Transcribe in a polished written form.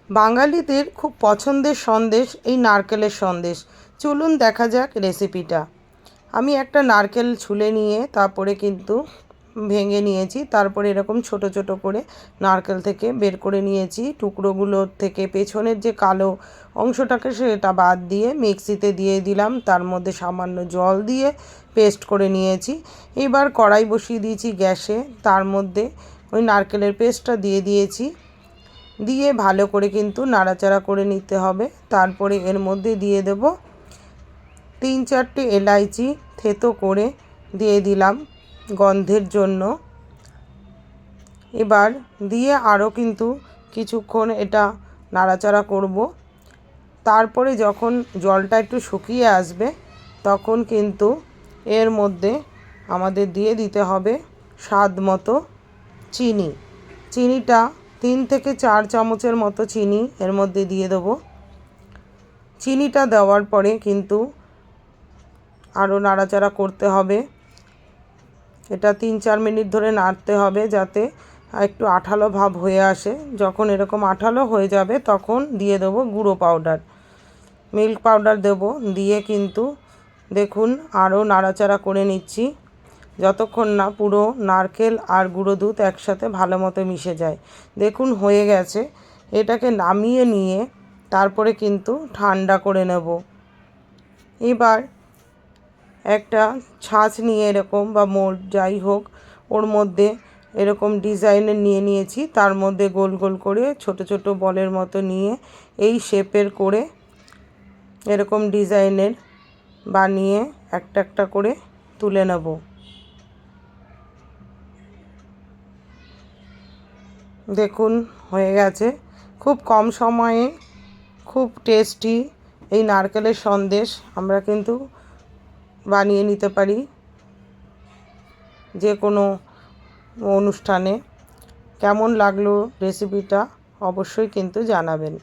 বাঙালিদের খুব পছন্দের সন্দেশ এই নারকেলের সন্দেশ। চলুন দেখা যাক রেসিপিটা। আমি একটা নারকেল ছুলে নিয়ে তারপরে কিন্তু ভেঙে নিয়েছি, তারপরে এরকম ছোট ছোট করে নারকেল থেকে বের করে নিয়েছি। টুকরোগুলোর থেকে পেছনের যে কালো অংশটাকে সেটা বাদ দিয়ে মিক্সিতে দিয়ে দিলাম, তার মধ্যে সামান্য জল দিয়ে পেস্ট করে নিয়েছি। এবার কড়াই বসিয়ে দিয়েছি গ্যাসে, তার মধ্যে ওই নারকেলের পেস্টটা দিয়ে দিয়েছি, দিয়ে ভালো করে কিন্তু নাড়াচাড়া করে নিতে হবে। তারপরে এর মধ্যে দিয়ে দেব 3-4টে এলাইচি থেতো করে দিয়ে দিলাম গন্ধের জন্য। এবার দিয়ে আরও কিন্তু কিছুক্ষণ এটা নাড়াচাড়া করব। তারপরে যখন জলটা একটু শুকিয়ে আসবে তখন কিন্তু এর মধ্যে আমাদের দিয়ে দিতে হবে স্বাদ মতো চিনি। চিনিটা 3 থেকে 4 চামচের মতো চিনি এর মধ্যে দিয়ে দেবো। চিনিটা দেওয়ার পরে কিন্তু আরও নাড়াচাড়া করতে হবে। এটা 3-4 মিনিট ধরে নাড়তে হবে যাতে একটু আঠালো ভাব হয়ে আসে। যখন এরকম আঠালো হয়ে যাবে তখন দিয়ে দেবো গুঁড়ো পাউডার, মিল্ক পাউডার দেবো। দিয়ে কিন্তু দেখুন আরও নাড়াচাড়া করে নিচ্ছি যতক্ষণ না পুরো নারকেল আর গুঁড়ো দুধ একসাথে ভালো মতো মিশে যায়। দেখুন হয়ে গেছে। এটাকে নামিয়ে নিয়ে তারপরে কিন্তু ঠান্ডা করে নেব। এবার একটা ছাঁচ নিয়ে এরকম বা মোল্ড যাই হোক, ওর মধ্যে এরকম ডিজাইনের নিয়ে নিয়েছি, তার মধ্যে গোল গোল করে ছোট ছোট বলের মতো নিয়ে এই শেপের করে এরকম ডিজাইনের বানিয়ে একটা একটা করে তুলে নেব। দেখুন হয়ে গেছে। খুব কম সময়ে খুব টেস্টি এই নারকেলের সন্দেশ আমরা কিন্তু বানিয়ে নিতে পারি যে কোনো অনুষ্ঠানে। কেমন লাগলো রেসিপিটা অবশ্যই কিন্তু জানাবেন।